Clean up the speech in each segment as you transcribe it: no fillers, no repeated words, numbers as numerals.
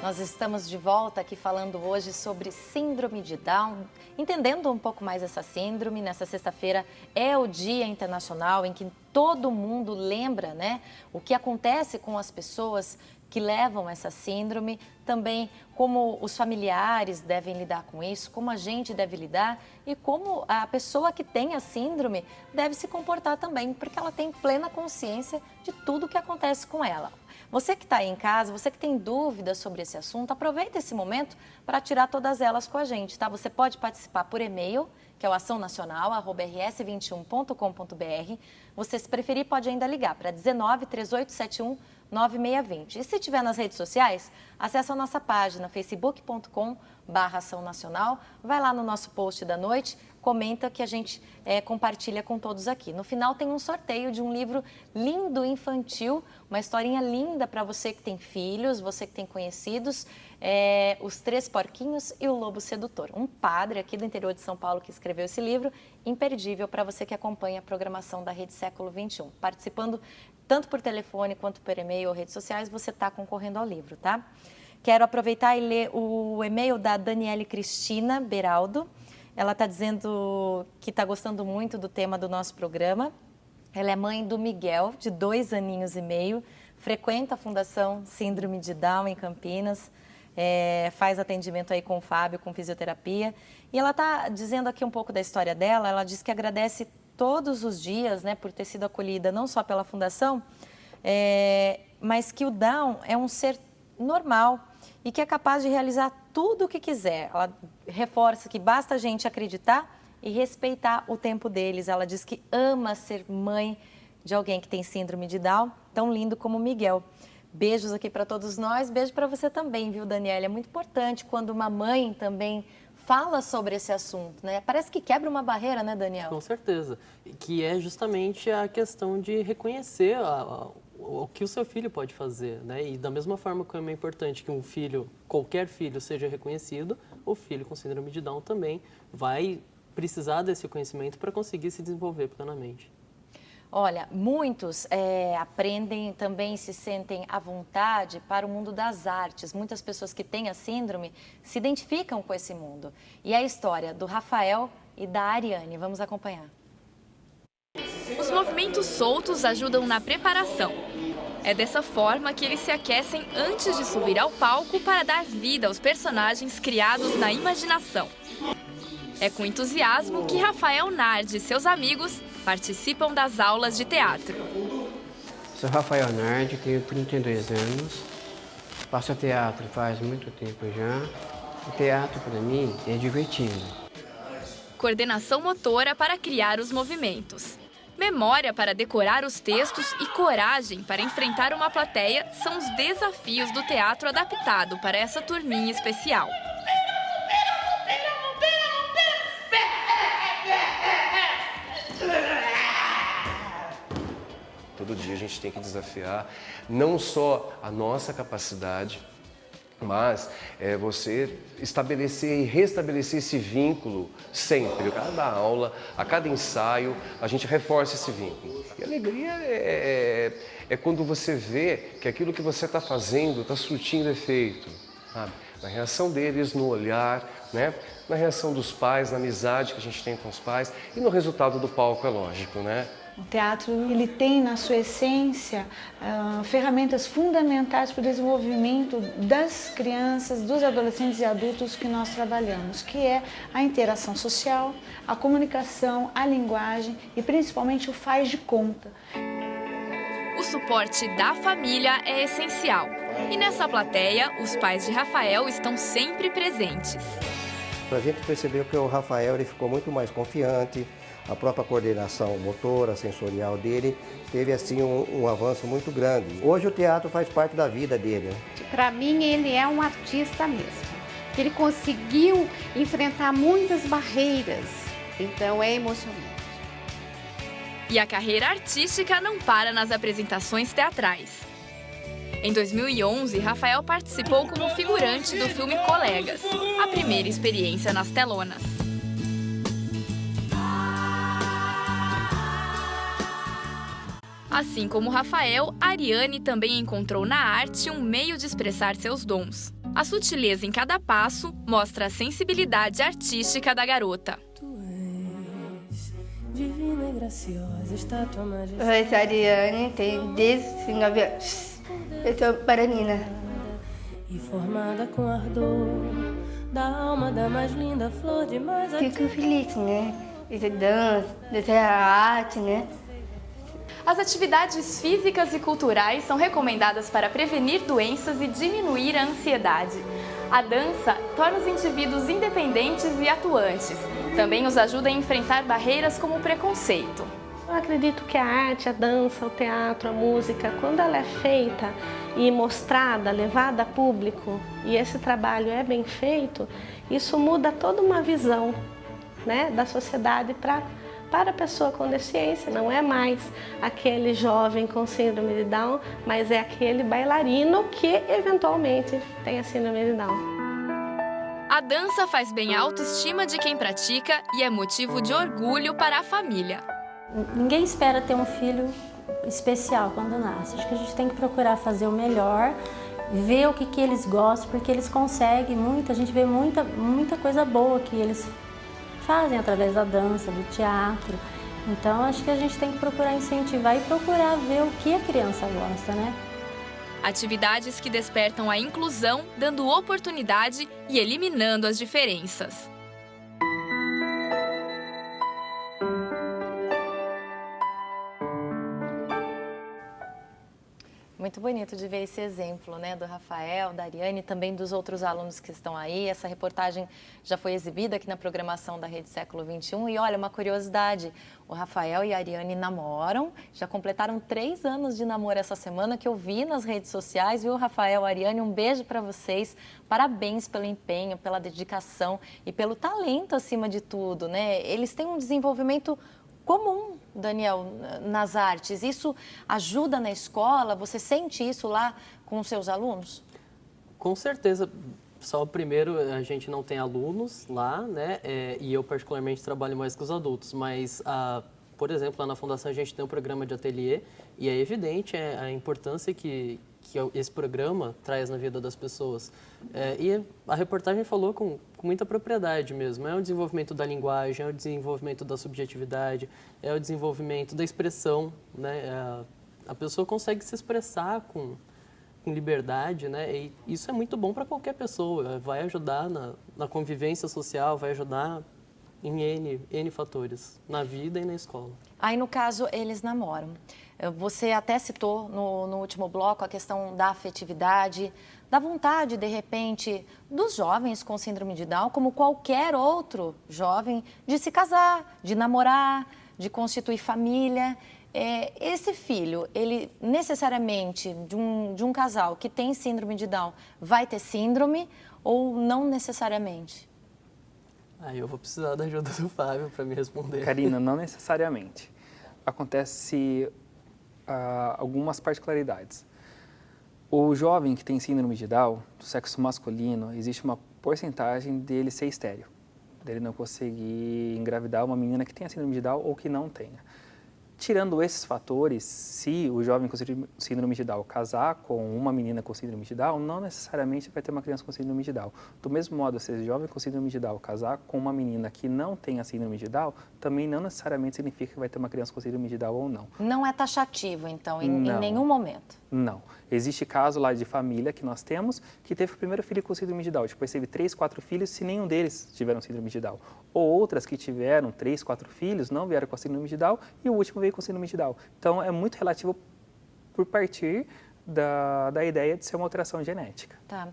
Nós estamos de volta aqui falando hoje sobre síndrome de Down, entendendo um pouco mais essa síndrome. Nessa sexta-feira é o Dia Internacional em que todo mundo lembra, né, o que acontece com as pessoas que levam essa síndrome, também como os familiares devem lidar com isso, como a gente deve lidar e como a pessoa que tem a síndrome deve se comportar também, porque ela tem plena consciência de tudo o que acontece com ela. Você que está aí em casa, você que tem dúvidas sobre esse assunto, aproveita esse momento para tirar todas elas com a gente, tá? Você pode participar por e-mail, que é o açãonacional@rs21.com.br. Você, se preferir, pode ainda ligar para 19 3871 9620. E se estiver nas redes sociais, acesse a nossa página facebook.com/Ação Nacional, vai lá no nosso post da noite, comenta que a gente compartilha com todos aqui. No final tem um sorteio de um livro lindo infantil, uma historinha linda para você que tem filhos, você que tem conhecidos, Os Três Porquinhos e o Lobo Sedutor. Um padre aqui do interior de São Paulo que escreveu esse livro, imperdível para você que acompanha a programação da Rede Século XXI. Participando tanto por telefone quanto por e-mail ou redes sociais, você está concorrendo ao livro, tá? Quero aproveitar e ler o e-mail da Daniele Cristina Beraldo. Ela está dizendo que está gostando muito do tema do nosso programa. Ela é mãe do Miguel, de 2 aninhos e meio, frequenta a Fundação Síndrome de Down em Campinas, faz atendimento aí com o Fábio, com fisioterapia. E ela está dizendo aqui um pouco da história dela. Ela diz que agradece todos os dias, né, por ter sido acolhida não só pela Fundação, mas que o Down é um ser normal e que é capaz de realizar tudo o que quiser. Ela reforça que basta a gente acreditar e respeitar o tempo deles. Ela diz que ama ser mãe de alguém que tem síndrome de Down, tão lindo como o Miguel. Beijos aqui para todos nós, beijo para você também, viu, Daniela? É muito importante quando uma mãe também fala sobre esse assunto, né? Parece que quebra uma barreira, né, Daniel? Com certeza, que é justamente a questão de reconhecer o que o seu filho pode fazer, né? E da mesma forma como é importante que um filho, qualquer filho, seja reconhecido, o filho com síndrome de Down também vai precisar desse conhecimento para conseguir se desenvolver plenamente. Olha, muitos aprendem também, se sentem à vontade para o mundo das artes. Muitas pessoas que têm a síndrome se identificam com esse mundo. E a história do Rafael e da Ariane, vamos acompanhar. Os movimentos soltos ajudam na preparação. É dessa forma que eles se aquecem antes de subir ao palco para dar vida aos personagens criados na imaginação. É com entusiasmo que Rafael Nardi e seus amigos participam das aulas de teatro. Sou Rafael Nardi, tenho 32 anos, faço teatro faz muito tempo já. O teatro, para mim, é divertido. Coordenação motora para criar os movimentos. Memória para decorar os textos e coragem para enfrentar uma plateia são os desafios do teatro adaptado para essa turminha especial. Todo dia a gente tem que desafiar não só a nossa capacidade, mas você estabelecer e restabelecer esse vínculo sempre. A cada aula, a cada ensaio, a gente reforça esse vínculo. E a alegria é quando você vê que aquilo que você está fazendo está surtindo efeito, sabe? Na reação deles, no olhar, né? Na reação dos pais, na amizade que a gente tem com os pais e no resultado do palco, é lógico, né? O teatro, ele tem na sua essência ferramentas fundamentais para o desenvolvimento das crianças, dos adolescentes e adultos que nós trabalhamos, que é a interação social, a comunicação, a linguagem e principalmente o faz de conta. O suporte da família é essencial. E nessa plateia, os pais de Rafael estão sempre presentes. A gente percebeu que o Rafael ele ficou muito mais confiante. A própria coordenação motora, sensorial dele, teve assim um avanço muito grande. Hoje o teatro faz parte da vida dele. Para mim ele é um artista mesmo. Ele conseguiu enfrentar muitas barreiras, então é emocionante. E a carreira artística não para nas apresentações teatrais. Em 2011, Rafael participou como figurante do filme Colegas, a primeira experiência nas telonas. Assim como Rafael, Ariane também encontrou na arte um meio de expressar seus dons. A sutileza em cada passo mostra a sensibilidade artística da garota. Oi, sou a Ariane, tenho 19 anos. Eu sou baranina. E formada com ardor da alma da mais linda flor de mais... Fico feliz, né? Isso é dança, isso é arte, né? As atividades físicas e culturais são recomendadas para prevenir doenças e diminuir a ansiedade. A dança torna os indivíduos independentes e atuantes. Também os ajuda a enfrentar barreiras como o preconceito. Eu acredito que a arte, a dança, o teatro, a música, quando ela é feita e mostrada, levada a público, e esse trabalho é bem feito, isso muda toda uma visão, né, da sociedade para a pessoa com deficiência. Não é mais aquele jovem com síndrome de Down, mas é aquele bailarino que eventualmente tem a síndrome de Down. A dança faz bem à autoestima de quem pratica e é motivo de orgulho para a família. Ninguém espera ter um filho especial quando nasce. Acho que a gente tem que procurar fazer o melhor, ver o que eles gostam, porque eles conseguem muito, a gente vê muita coisa boa que eles fazem através da dança, do teatro. Então, acho que a gente tem que procurar incentivar e procurar ver o que a criança gosta, né? Atividades que despertam a inclusão, dando oportunidade e eliminando as diferenças. Muito bonito de ver esse exemplo, né, do Rafael, da Ariane e também dos outros alunos que estão aí. Essa reportagem já foi exibida aqui na programação da Rede Século XXI. E olha, uma curiosidade, o Rafael e a Ariane namoram, já completaram 3 anos de namoro essa semana, que eu vi nas redes sociais, viu, Rafael, Ariane? Um beijo para vocês, parabéns pelo empenho, pela dedicação e pelo talento acima de tudo, né? Eles têm um desenvolvimento comum, Daniel, nas artes. Isso ajuda na escola? Você sente isso lá com os seus alunos? Com certeza. Só primeiro, a gente não tem alunos lá, né? E eu particularmente trabalho mais com os adultos. Mas, por exemplo, lá na Fundação a gente tem um programa de ateliê e é evidente a importância que esse programa traz na vida das pessoas. E a reportagem falou com muita propriedade mesmo. É o desenvolvimento da linguagem, é o desenvolvimento da subjetividade, é o desenvolvimento da expressão, né? A pessoa consegue se expressar com liberdade, né? E isso é muito bom para qualquer pessoa. Vai ajudar na convivência social, vai ajudar em N fatores, na vida e na escola. Aí, no caso, eles namoram. Você até citou no último bloco a questão da afetividade, da vontade, de repente, dos jovens com síndrome de Down, como qualquer outro jovem, de se casar, de namorar, de constituir família. Esse filho, ele necessariamente, de um casal que tem síndrome de Down, vai ter síndrome ou não necessariamente? Eu vou precisar da ajuda do Fábio para me responder. Karina, não necessariamente. Acontece algumas particularidades. O jovem que tem síndrome de Down, do sexo masculino, existe uma porcentagem dele ser estéril, dele não conseguir engravidar uma menina que tenha síndrome de Down ou que não tenha. Tirando esses fatores, se o jovem com síndrome de Down casar com uma menina com síndrome de Down, não necessariamente vai ter uma criança com síndrome de Down. Do mesmo modo, se esse jovem com síndrome de Down casar com uma menina que não tenha síndrome de Down, também não necessariamente significa que vai ter uma criança com síndrome de Down ou não. Não é taxativo, então, em nenhum momento? Não. Existe caso lá de família que nós temos que teve o primeiro filho com síndrome de Down. Depois teve 3, 4 filhos se nenhum deles tiveram síndrome de Down. Ou outras que tiveram 3, 4 filhos, não vieram com a síndrome de Down e o último veio com síndrome de Down. Então, é muito relativo por partir da ideia de ser uma alteração genética. Tá.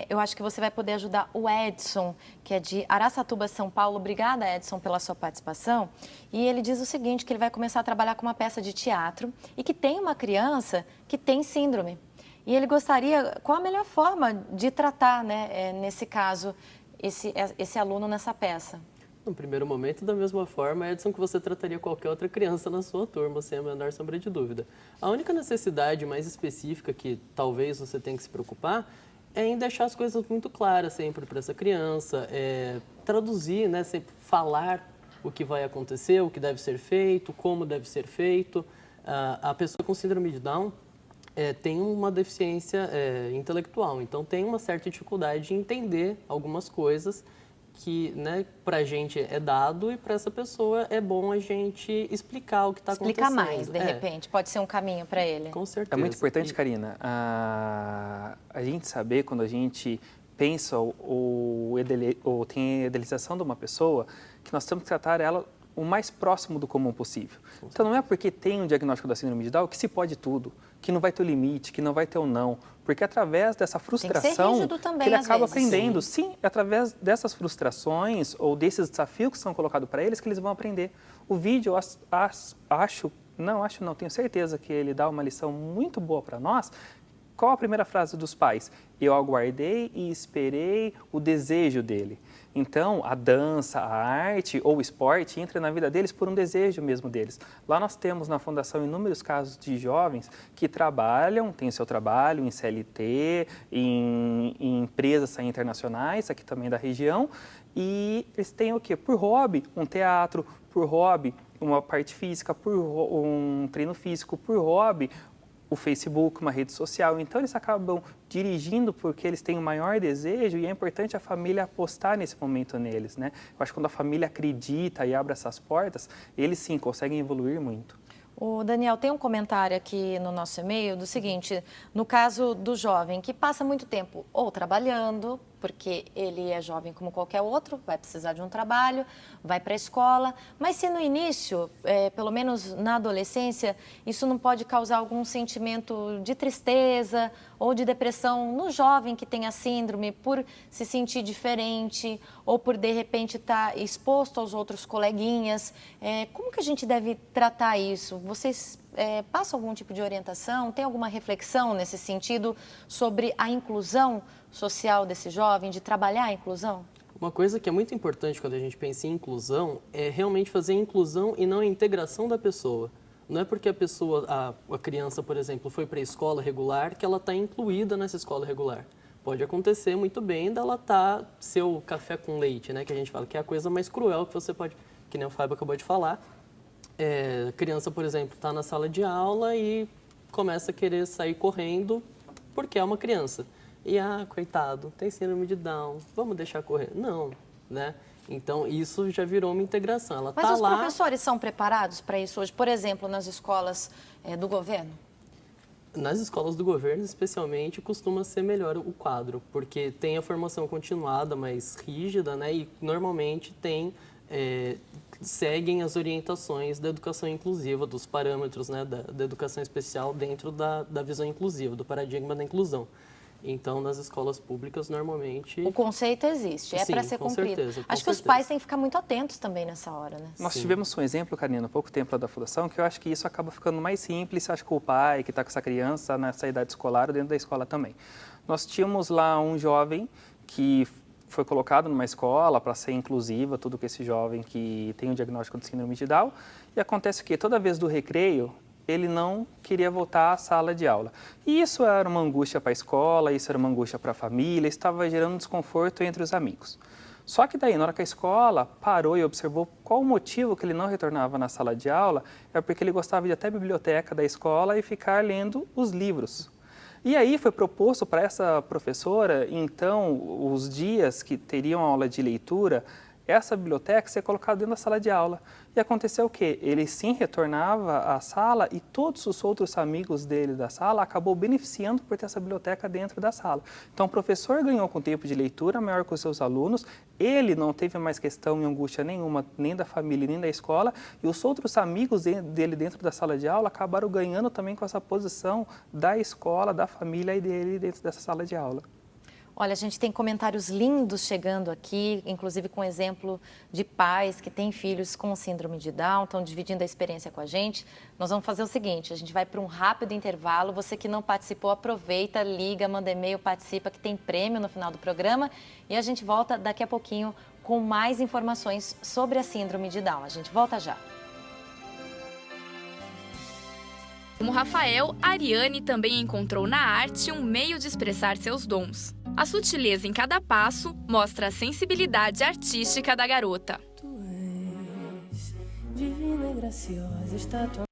Eu acho que você vai poder ajudar o Edson, que é de Araçatuba, São Paulo. Obrigada, Edson, pela sua participação. E ele diz o seguinte, que ele vai começar a trabalhar com uma peça de teatro e que tem uma criança que tem síndrome. E ele gostaria, qual a melhor forma de tratar, né, nesse caso, esse aluno nessa peça? No primeiro momento, da mesma forma, Edson, que você trataria qualquer outra criança na sua turma, sem a menor sombra de dúvida. A única necessidade mais específica que talvez você tenha que se preocupar é em deixar as coisas muito claras sempre para essa criança, traduzir, né, sempre falar o que vai acontecer, o que deve ser feito, como deve ser feito. A pessoa com síndrome de Down, Tem uma deficiência intelectual, então tem uma certa dificuldade de entender algumas coisas que, né, para a gente é dado e para essa pessoa é bom a gente explicar o que está acontecendo. Explicar mais, de repente, pode ser um caminho para ele. Com certeza. É muito importante, Karina, a gente saber quando a gente pensa ou tem a idealização de uma pessoa, que nós temos que tratar ela o mais próximo do comum possível. Então, não é porque tem um diagnóstico da síndrome de Down que se pode tudo, que não vai ter o limite, que não vai ter o não. Porque é através dessa frustração que ele acaba aprendendo. Sim, é através dessas frustrações ou desses desafios que são colocados para eles que eles vão aprender. O vídeo, tenho certeza que ele dá uma lição muito boa para nós. Qual a primeira frase dos pais? Eu aguardei e esperei o desejo dele. Então, a dança, a arte ou o esporte entra na vida deles por um desejo mesmo deles. Lá nós temos na Fundação inúmeros casos de jovens que trabalham, têm seu trabalho em CLT, em empresas internacionais, aqui também da região, e eles têm o quê? Por hobby, um teatro, por hobby, uma parte física, por um treino físico, por hobby, o Facebook, uma rede social. Então, eles acabam dirigindo porque eles têm o maior desejo e é importante a família apostar nesse momento neles, né? Eu acho que quando a família acredita e abre essas portas, eles sim conseguem evoluir muito. O Daniel, tem um comentário aqui no nosso e-mail do seguinte, no caso do jovem que passa muito tempo ou trabalhando, porque ele é jovem como qualquer outro, vai precisar de um trabalho, vai para a escola, mas se no início, pelo menos na adolescência, isso não pode causar algum sentimento de tristeza ou de depressão no jovem que tem a síndrome por se sentir diferente ou por, de repente, estar exposto aos outros coleguinhas. Como que a gente deve tratar isso? Vocês passam algum tipo de orientação? Tem alguma reflexão nesse sentido sobre a inclusão social desse jovem, de trabalhar a inclusão? Uma coisa que é muito importante quando a gente pensa em inclusão é realmente fazer a inclusão e não a integração da pessoa. Não é porque a pessoa, a criança, por exemplo, foi para a escola regular que ela está incluída nessa escola regular. Pode acontecer muito bem dela ser o café com leite, né, que a gente fala, que é a coisa mais cruel que você pode, que nem o Fábio acabou de falar. A criança, por exemplo, está na sala de aula e começa a querer sair correndo porque é uma criança. E, coitado, tem síndrome de Down, vamos deixar correr. Não, né? Então, isso já virou uma integração. Ela Mas tá os lá... professores são preparados para isso hoje? Por exemplo, nas escolas do governo? Nas escolas do governo, especialmente, costuma ser melhor o quadro, porque tem a formação continuada mais rígida, né? E, normalmente, seguem as orientações da educação inclusiva, dos parâmetros, né, da educação especial dentro da visão inclusiva, do paradigma da inclusão. Então, nas escolas públicas, normalmente... O conceito existe, para ser cumprido. Certeza, acho que os pais têm que ficar muito atentos também nessa hora, né? Nós tivemos um exemplo, Karina, há pouco tempo lá da Fundação, que eu acho que isso acaba ficando mais simples, acho que o pai que está com essa criança nessa idade escolar, dentro da escola também. Nós tínhamos lá um jovem que foi colocado numa escola para ser inclusiva, tudo com esse jovem que tem o diagnóstico de síndrome de Down, e acontece que toda vez do recreio, ele não queria voltar à sala de aula. E isso era uma angústia para a escola, isso era uma angústia para a família, estava gerando um desconforto entre os amigos. Só que daí, na hora que a escola parou e observou qual o motivo que ele não retornava na sala de aula, é porque ele gostava de ir até a biblioteca da escola e ficar lendo os livros. E aí foi proposto para essa professora, então, os dias que teriam aula de leitura, essa biblioteca ser colocada dentro da sala de aula. E aconteceu o quê? Ele sim retornava à sala e todos os outros amigos dele da sala acabou beneficiando por ter essa biblioteca dentro da sala. Então, o professor ganhou com tempo de leitura maior com os seus alunos, ele não teve mais questão e angústia nenhuma, nem da família, nem da escola, e os outros amigos dele dentro da sala de aula acabaram ganhando também com essa posição da escola, da família e dele dentro dessa sala de aula. Olha, a gente tem comentários lindos chegando aqui, inclusive com exemplo de pais que têm filhos com síndrome de Down, estão dividindo a experiência com a gente. Nós vamos fazer o seguinte, a gente vai para um rápido intervalo, você que não participou, aproveita, liga, manda e-mail, participa, que tem prêmio no final do programa. E a gente volta daqui a pouquinho com mais informações sobre a síndrome de Down. A gente volta já. Como Rafael, a Ariane também encontrou na arte um meio de expressar seus dons. A sutileza em cada passo mostra a sensibilidade artística da garota. Tu és divina e graciosa, estátua.